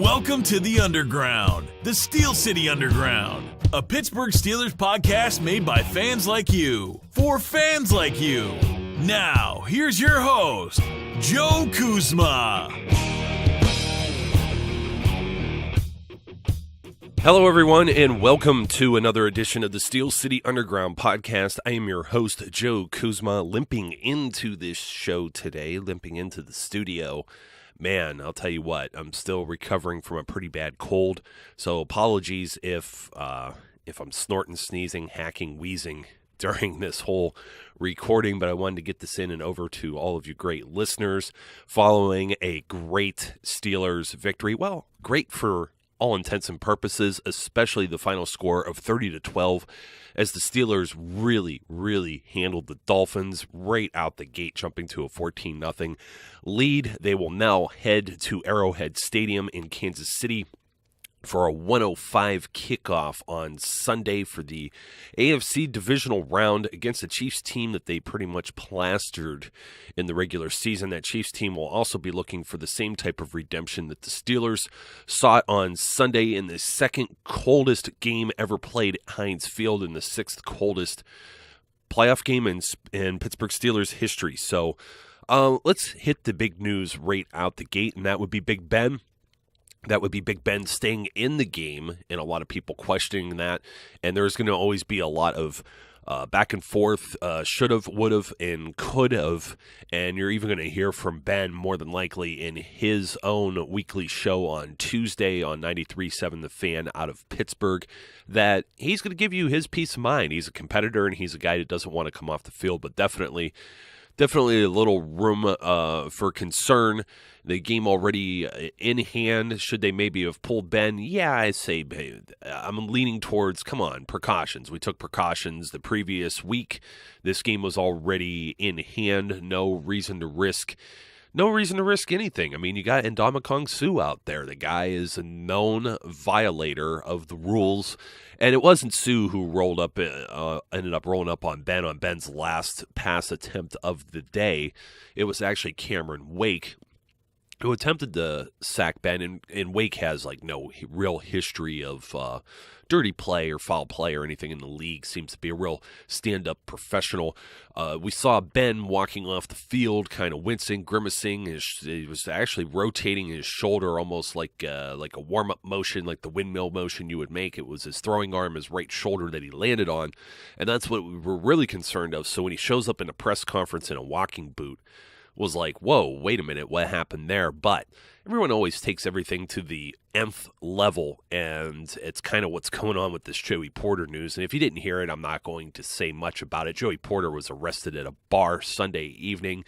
Welcome to the Underground, the Steel City Underground, a Pittsburgh Steelers podcast made by fans like you, for fans like you. Now, here's your host, Joe Kuzma. Hello, everyone, and welcome to another edition of the Steel City Underground Podcast. I am your host, Joe Kuzma, limping into this show today, limping into the studio. Man, I'll tell you what, I'm still recovering from a pretty bad cold, so apologies if I'm snorting, sneezing, hacking, wheezing during this whole recording, but I wanted to get this in and over to all of you great listeners following a great Steelers victory. Well, great for all intents and purposes, especially the final score of 30-12, as the Steelers really handled the Dolphins right out the gate, jumping to a 14-0 lead. They will now head to Arrowhead Stadium in Kansas City for a 1:05 kickoff on Sunday for the AFC divisional round against a Chiefs team that they pretty much plastered in the regular season. That Chiefs team will also be looking for the same type of redemption that the Steelers sought on Sunday in the second coldest game ever played at Heinz Field and the sixth coldest playoff game in Pittsburgh Steelers history. So let's hit the big news right out the gate, and that would be Big Ben. That would be Big Ben staying in the game, and a lot of people questioning that. And there's going to always be a lot of back and forth, should have, would have, and could have. And you're even going to hear from Ben more than likely in his own weekly show on Tuesday on 93.7 The Fan out of Pittsburgh, that he's going to give you his peace of mind. He's a competitor, and he's a guy that doesn't want to come off the field, but definitely a little room for concern. The game already in hand. Should they maybe have pulled Ben? Yeah, I say I'm leaning towards, come on, precautions. We took precautions the previous week. This game was already in hand. No reason to risk anything. I mean, you got Ndamukong Suh out there. The guy is a known violator of the rules. And it wasn't Suh who ended up rolling up on Ben's last pass attempt of the day. It was actually Cameron Wake who attempted to sack Ben, and Wake has like no real history of dirty play or foul play or anything in the league. Seems to be a real stand-up professional. We saw Ben walking off the field, kind of wincing, grimacing. He was actually rotating his shoulder almost like a warm-up motion, like the windmill motion you would make. It was his throwing arm, his right shoulder that he landed on, and that's what we were really concerned of. So when he shows up in a press conference in a walking boot, was like, whoa, wait a minute, what happened there? But everyone always takes everything to the nth level, and it's kind of what's going on with this Joey Porter news. And if you didn't hear it, I'm not going to say much about it. Joey Porter was arrested at a bar Sunday evening.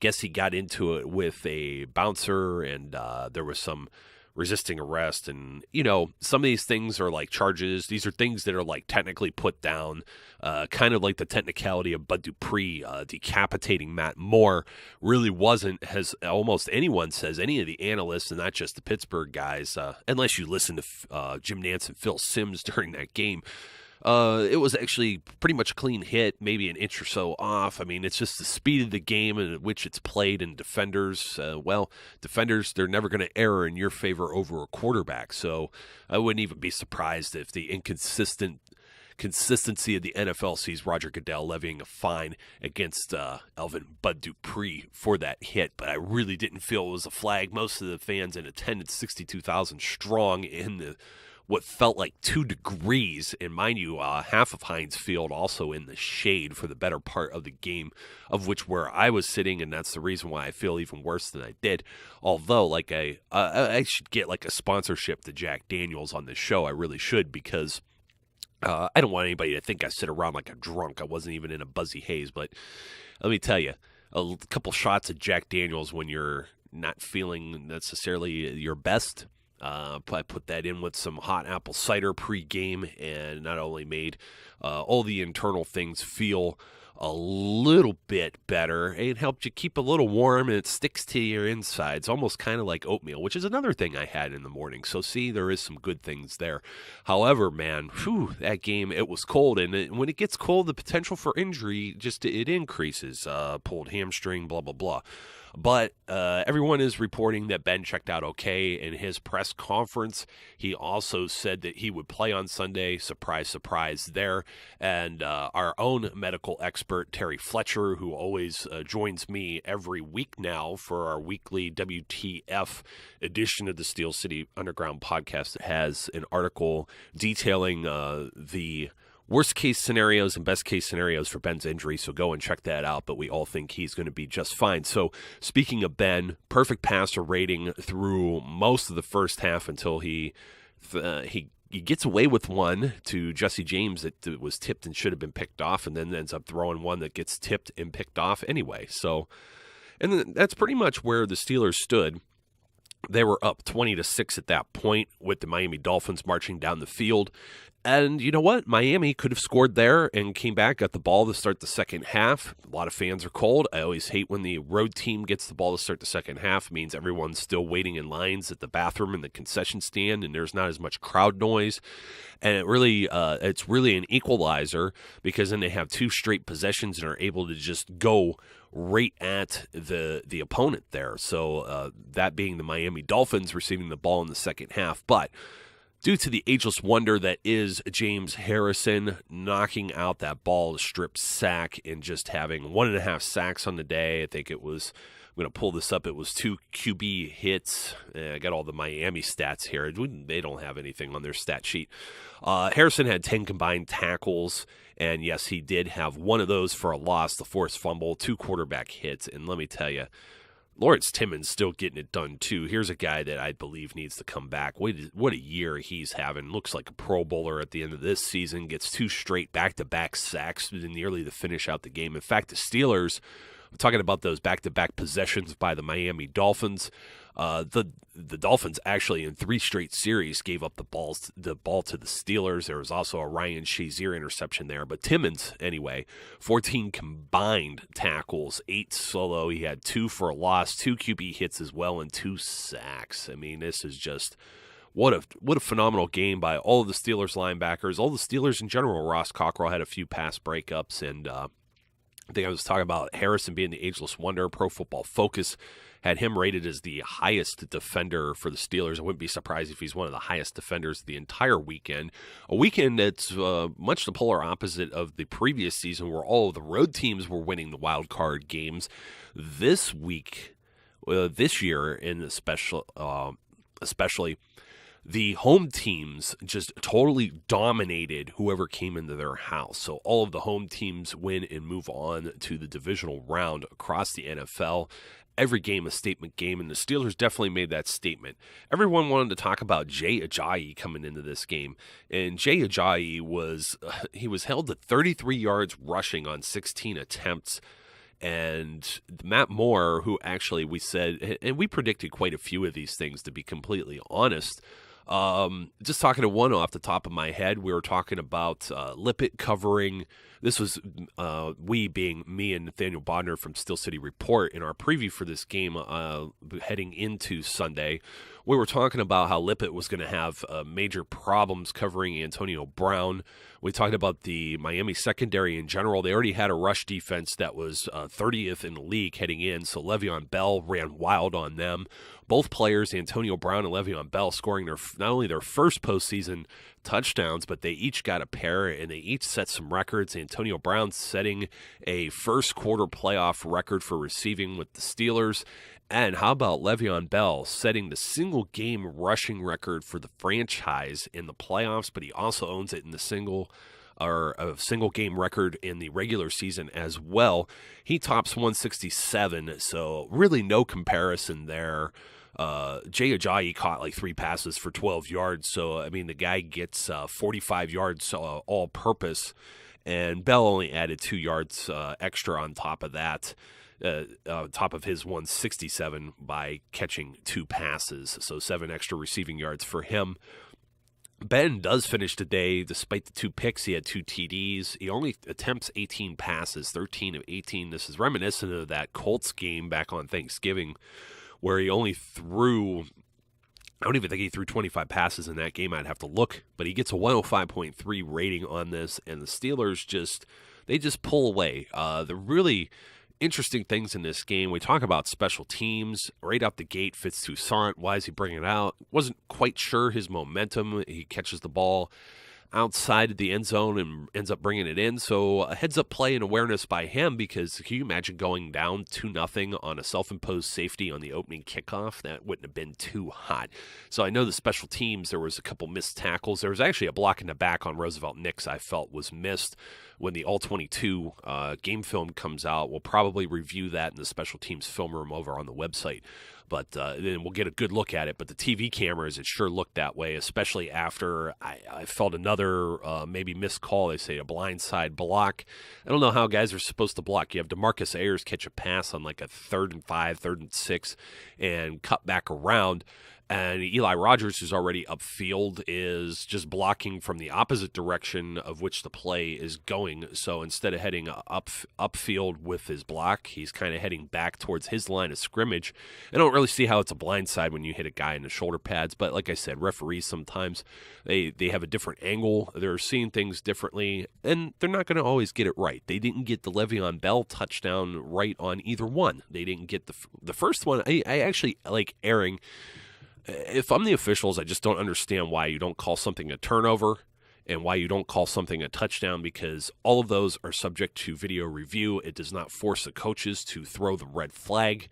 Guess he got into it with a bouncer, and there was some resisting arrest. And, you know, some of these things are like charges. These are things that are like technically put down, kind of like the technicality of Bud Dupree decapitating Matt Moore really wasn't, as almost anyone says, any of the analysts, and not just the Pittsburgh guys, unless you listen to Jim Nantz and Phil Simms during that game. It was actually pretty much a clean hit, maybe an inch or so off. I mean, it's just the speed of the game in which it's played, and defenders, they're never going to err in your favor over a quarterback. So I wouldn't even be surprised if the consistency of the NFL sees Roger Goodell levying a fine against Elvin Bud Dupree for that hit. But I really didn't feel it was a flag. Most of the fans in attendance, 62,000 strong in what felt like 2 degrees, and mind you, half of Heinz Field also in the shade for the better part of the game, of which where I was sitting, and that's the reason why I feel even worse than I did. Although, like I should get like a sponsorship to Jack Daniels on this show. I really should, because I don't want anybody to think I sit around like a drunk. I wasn't even in a buzzy haze, but let me tell you, a couple shots of Jack Daniels when you're not feeling necessarily your best. I put that in with some hot apple cider pre-game, and not only made all the internal things feel a little bit better, it helped you keep a little warm, and it sticks to your insides, almost kind of like oatmeal, which is another thing I had in the morning. So see, there is some good things there. However, man, that game, it was cold, and when it gets cold, the potential for injury it increases. Pulled hamstring, blah, blah, blah. But everyone is reporting that Ben checked out okay in his press conference. He also said that he would play on Sunday. Surprise, surprise there. And our own medical expert, Terry Fletcher, who always joins me every week now for our weekly WTF edition of the Steel City Underground Podcast, has an article detailing the worst case scenarios and best case scenarios for Ben's injury, so go and check that out, but we all think he's going to be just fine. So speaking of Ben, perfect passer rating through most of the first half until he gets away with one to Jesse James that was tipped and should have been picked off, and then ends up throwing one that gets tipped and picked off anyway. So, and that's pretty much where the Steelers stood. They were up 20-6 at that point with the Miami Dolphins marching down the field. And you know what? Miami could have scored there and came back, got the ball to start the second half. A lot of fans are cold. I always hate when the road team gets the ball to start the second half. It means everyone's still waiting in lines at the bathroom and the concession stand, and there's not as much crowd noise. And it's really an equalizer, because then they have two straight possessions and are able to just go right at the opponent there. So that being the Miami Dolphins receiving the ball in the second half. But due to the ageless wonder that is James Harrison knocking out that ball to strip sack and just having 1.5 sacks on the day, I think it was, I'm going to pull this up, it was 2 QB hits. I got all the Miami stats here. They don't have anything on their stat sheet. Harrison had 10 combined tackles, and yes, he did have one of those for a loss, the forced fumble, 2 quarterback hits, and let me tell you, Lawrence Timmons still getting it done, too. Here's a guy that I believe needs to come back. What a year he's having. Looks like a Pro Bowler at the end of this season. Gets 2 straight back-to-back sacks nearly to finish out the game. In fact, the Steelers, I'm talking about those back-to-back possessions by the Miami Dolphins. The Dolphins actually in 3 straight series gave up the ball to the Steelers. There was also a Ryan Shazier interception there. But Timmons, anyway, 14 combined tackles, 8 solo. He had 2 for a loss, 2 QB hits as well, and 2 sacks. I mean, this is just what a phenomenal game by all of the Steelers linebackers, all the Steelers in general. Ross Cockrell had a few pass breakups, and I think I was talking about Harrison being the ageless wonder. Pro Football Focus had him rated as the highest defender for the Steelers. I wouldn't be surprised if he's one of the highest defenders the entire weekend. A weekend that's much the polar opposite of the previous season, where all of the road teams were winning the wild card games. This week, this year, in especially, the home teams just totally dominated whoever came into their house. So all of the home teams win and move on to the divisional round across the NFL. Every game a statement game, and the Steelers definitely made that statement. Everyone wanted to talk about Jay Ajayi coming into this game, and Jay Ajayi was held to 33 yards rushing on 16 attempts. And Matt Moore, who actually we said, and we predicted quite a few of these things, to be completely honest. Just talking to one off the top of my head, we were talking about Lippett covering. This was we being me and Nathaniel Bodner from Steel City Report in our preview for this game heading into Sunday. We were talking about how Lippett was going to have major problems covering Antonio Brown. We talked about the Miami secondary in general. They already had a rush defense that was 30th in the league heading in, so Le'Veon Bell ran wild on them. Both players, Antonio Brown and Le'Veon Bell, scoring not only their first postseason touchdowns, but they each got a pair, and they each set some records. Antonio Brown setting a first quarter playoff record for receiving with the Steelers. And how about Le'Veon Bell setting the single game rushing record for the franchise in the playoffs, but he also owns it in the single game record in the regular season as well. He tops 167, so really no comparison there. Jay Ajayi caught like 3 passes for 12 yards, so I mean the guy gets 45 yards all purpose, and Bell only added 2 yards extra on top of that. Top of his 167 by catching 2 passes, so 7 extra receiving yards for him. Ben does finish today, despite the 2 picks. He had 2 TDs. He only attempts 18 passes, 13 of 18. This is reminiscent of that Colts game back on Thanksgiving, where he only threw, I don't even think he threw 25 passes in that game. I'd have to look, but he gets a 105.3 rating on this, and the Steelers just pull away. interesting things in this game. We talk about special teams. Right out the gate, Fitz Toussaint, why is he bringing it out? Wasn't quite sure his momentum. He catches the ball outside of the end zone and ends up bringing it in. So a heads-up play and awareness by him, because can you imagine going down 2-0 on a self-imposed safety on the opening kickoff? That wouldn't have been too hot. So I know the special teams, there was a couple missed tackles. There was actually a block in the back on Roosevelt Nix I felt was missed. When the All-22 game film comes out, we'll probably review that in the special teams film room over on the website. But then we'll get a good look at it. But the TV cameras, it sure looked that way, especially after I felt another maybe missed call. They say a blindside block. I don't know how guys are supposed to block. You have DeMarcus Ayers catch a pass on like a 3rd and 5, 3rd and 6, and cut back around. And Eli Rogers, who's already upfield, is just blocking from the opposite direction of which the play is going. So instead of heading upfield with his block, he's kind of heading back towards his line of scrimmage. I don't really see how it's a blindside when you hit a guy in the shoulder pads. But like I said, referees sometimes, they have a different angle. They're seeing things differently, and they're not going to always get it right. They didn't get the Le'Veon Bell touchdown right on either one. They didn't get the first one. I actually like erring. If I'm the officials, I just don't understand why you don't call something a turnover and why you don't call something a touchdown, because all of those are subject to video review. It does not force the coaches to throw the red flag.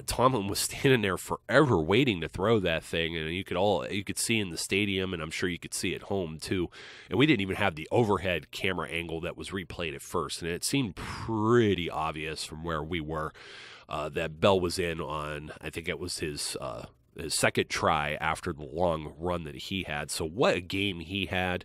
Tomlin was standing there forever waiting to throw that thing, and you could see in the stadium, and I'm sure you could see at home too. And we didn't even have the overhead camera angle that was replayed at first, and it seemed pretty obvious from where we were that Bell was in on, I think it was his second try after the long run that he had. So what a game he had.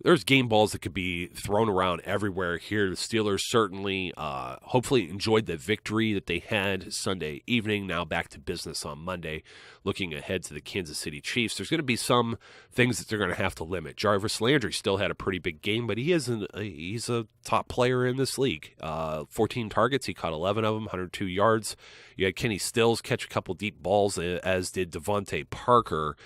There's game balls that could be thrown around everywhere here. The Steelers certainly, hopefully enjoyed the victory that they had Sunday evening. Now back to business on Monday, looking ahead to the Kansas City Chiefs. There's going to be some things that they're going to have to limit. Jarvis Landry still had a pretty big game, but he's a top player in this league. 14 targets, he caught 11 of them, 102 yards. You had Kenny Stills catch a couple deep balls, as did Devontae Parker.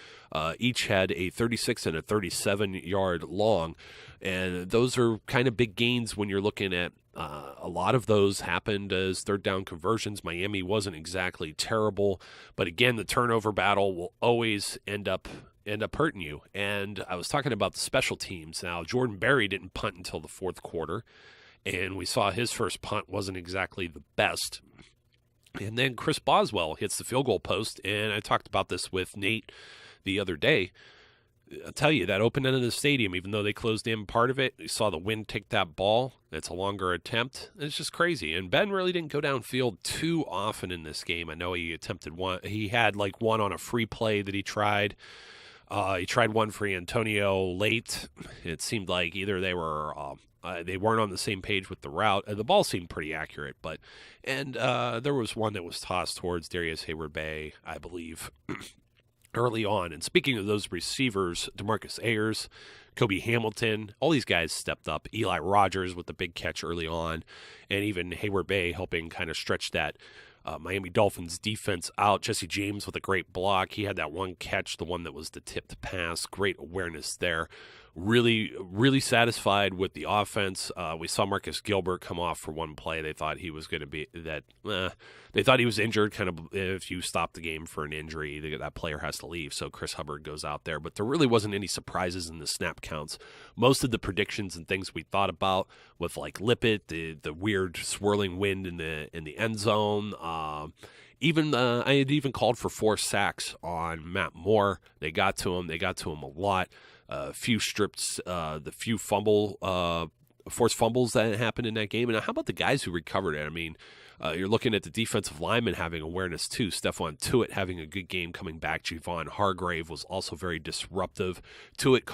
Each had a 36 and a 37-yard long, and those are kind of big gains when you're looking at a lot of those happened as third down conversions. Miami wasn't exactly terrible, but again, the turnover battle will always end up hurting you. And I was talking about the special teams. Now, Jordan Berry didn't punt until the fourth quarter, and we saw his first punt wasn't exactly the best. And then Chris Boswell hits the field goal post, and I talked about this with Nate the other day. I'll tell you, that open end of the stadium, even though they closed in part of it, you saw the wind take that ball. It's a longer attempt. It's just crazy. And Ben really didn't go downfield too often in this game. I know he attempted one. He had like one on a free play that he tried. He tried one for Antonio late. It seemed like either they weren't on the same page with the route. The ball seemed pretty accurate, and there was one that was tossed towards Darius Hayward-Bay, I believe, early on. And speaking of those receivers, DeMarcus Ayers, Kobe Hamilton, all these guys stepped up. Eli Rogers with the big catch early on, and even Hayward-Bay helping kind of stretch that Miami Dolphins defense out. Jesse James with a great block. He had that one catch, the one that was the tipped pass. Great awareness there. Really, really satisfied with the offense. We saw Marcus Gilbert come off for one play. They thought he was going to be they thought he was injured. Kind of, if you stop the game for an injury, that player has to leave. So Chris Hubbard goes out there. But there really wasn't any surprises in the snap counts. Most of the predictions and things we thought about with like Lippett, the weird swirling wind in the end zone. I had even called for 4 sacks on Matt Moore. They got to him. They got to him a lot. Few strips, the few forced fumbles that happened in that game. And how about the guys who recovered it? I mean, you're looking at the defensive linemen having awareness too. Stephon Tuitt having a good game coming back. Javon Hargrave was also very disruptive. Tuitt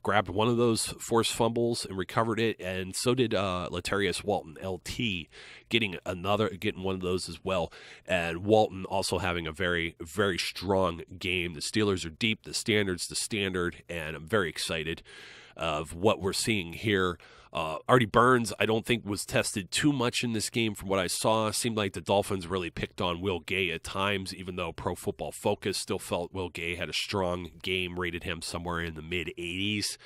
grabbed one of those forced fumbles and recovered it, and so did Latarius Walton, LT, getting one of those as well. And Walton also having a very, very strong game. The Steelers are deep. The standard's the standard, and I'm very excited of what we're seeing here. Artie Burns, I don't think, was tested too much in this game from what I saw. Seemed like the Dolphins really picked on Will Gay at times, even though Pro Football Focus still felt Will Gay had a strong game, rated him somewhere in the mid-80s.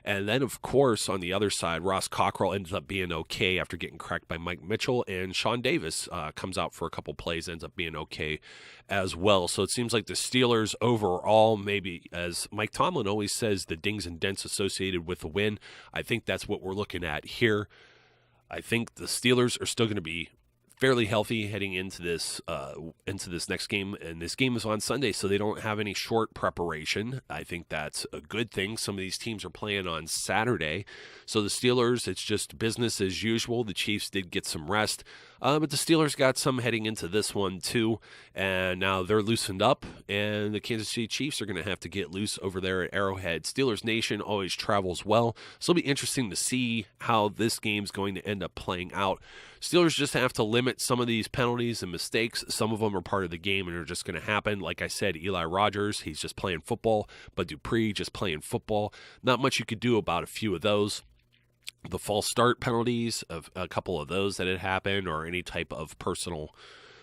And then, of course, on the other side, Ross Cockrell ends up being okay after getting cracked by Mike Mitchell, and Sean Davis comes out for a couple plays, ends up being okay as well. So it seems like the Steelers overall, maybe, as Mike Tomlin always says, the dings and dents associated with the win. I think that's what we're looking at here. I think the Steelers are still going to be fairly healthy heading into this next game, and this game is on Sunday, so they don't have any short preparation. I think that's a good thing. Some of these teams are playing on Saturday, so the Steelers, it's just business as usual. The Chiefs did get some rest, but the Steelers got some heading into this one too, and now they're loosened up, and the Kansas City Chiefs are going to have to get loose over there at Arrowhead. Steelers Nation always travels well, so it'll be interesting to see how this game's going to end up playing out. Steelers just have to limit some of these penalties and mistakes. Some of them are part of the game and are just going to happen. Like I said, Eli Rogers, he's just playing football, but Dupree just playing football. Not much you could do about a few of those. The false start penalties, of a couple of those that had happened, or any type of personal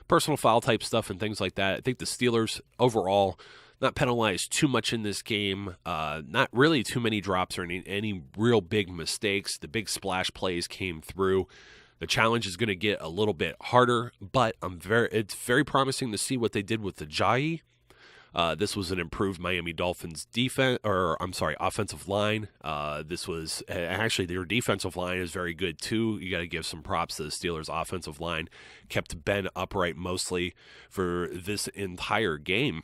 foul type stuff and things like that. I think the Steelers overall not penalized too much in this game. Not really too many drops or any real big mistakes. The big splash plays came through. The challenge is going to get a little bit harder, but it's very promising to see what they did with the Ajayi. This was an improved Miami Dolphins offensive line. This was actually, their defensive line is very good too. You got to give some props to the Steelers' offensive line. Kept Ben upright mostly for this entire game.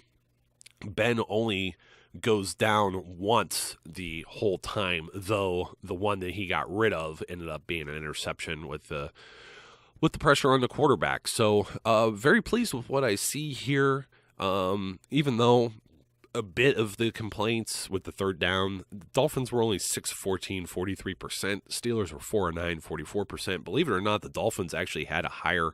Ben only goes down once the whole time, though the one that he got rid of ended up being an interception with the pressure on the quarterback. So very pleased with what I see here, even though a bit of the complaints with the third down. The Dolphins were only 6-14, 43%. Steelers were 4-9, 44%. Believe it or not, the Dolphins actually had a higher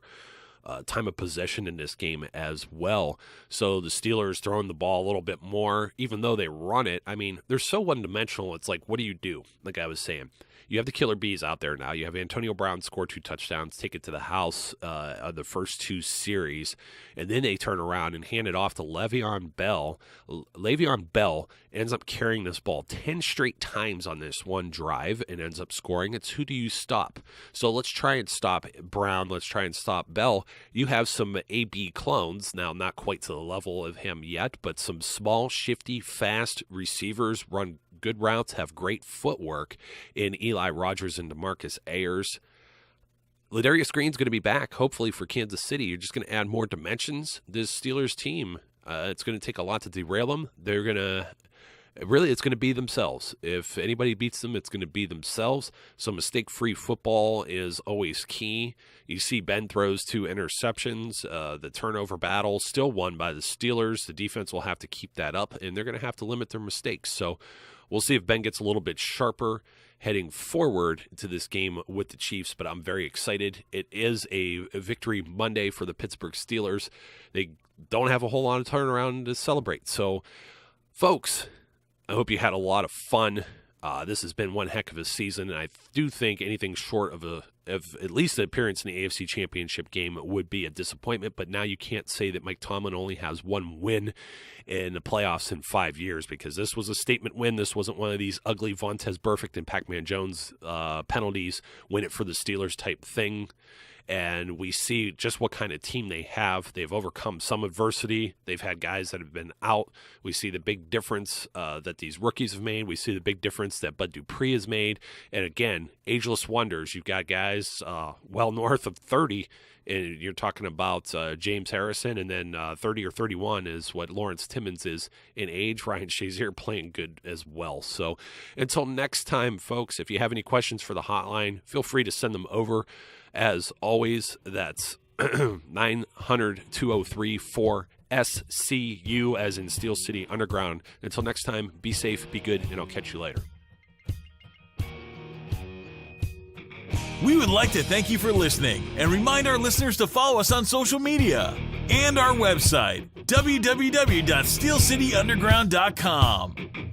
time of possession in this game as well. So the Steelers throwing the ball a little bit more, even though they run it. I mean, they're so one-dimensional. It's like, what do you do? Like I was saying, you have the killer bees out there now. You have Antonio Brown score 2 touchdowns, take it to the house of the first 2 series, and then they turn around and hand it off to Le'Veon Bell. Le'Veon Bell ends up carrying this ball 10 straight times on this one drive and ends up scoring. It's who do you stop? So let's try and stop Brown. Let's try and stop Bell. You have some AB clones, now not quite to the level of him yet, but some small, shifty, fast receivers, run good routes, have great footwork in Eli Rogers and DeMarcus Ayers. Ladarius Green's going to be back, hopefully, for Kansas City. You're just going to add more dimensions. This Steelers team, it's going to take a lot to derail them. It's going to be themselves. If anybody beats them, it's going to be themselves. So mistake-free football is always key. You see Ben throws 2 interceptions. The turnover battle still won by the Steelers. The defense will have to keep that up, and they're going to have to limit their mistakes. So we'll see if Ben gets a little bit sharper heading forward to this game with the Chiefs, but I'm very excited. It is a victory Monday for the Pittsburgh Steelers. They don't have a whole lot of turnaround to celebrate. So, folks, I hope you had a lot of fun. This has been one heck of a season, and I do think anything short of at least an appearance in the AFC Championship game would be a disappointment. But now you can't say that Mike Tomlin only has 1 win in the playoffs in 5 years, because this was a statement win. This wasn't one of these ugly Vontaze Burfict and Pac-Man Jones penalties, win it for the Steelers type thing. And we see just what kind of team they have. They've overcome some adversity. They've had guys that have been out. We see the big difference that these rookies have made. We see the big difference that Bud Dupree has made. And again, ageless wonders. You've got guys well north of 30. And you're talking about James Harrison, and then 30 or 31 is what Lawrence Timmons is in age. Ryan Shazier playing good as well. So until next time, folks, if you have any questions for the hotline, feel free to send them over. As always, that's 900-203-4SCU, as in Steel City Underground. Until next time, be safe, be good, and I'll catch you later. We would like to thank you for listening and remind our listeners to follow us on social media and our website, www.steelcityunderground.com.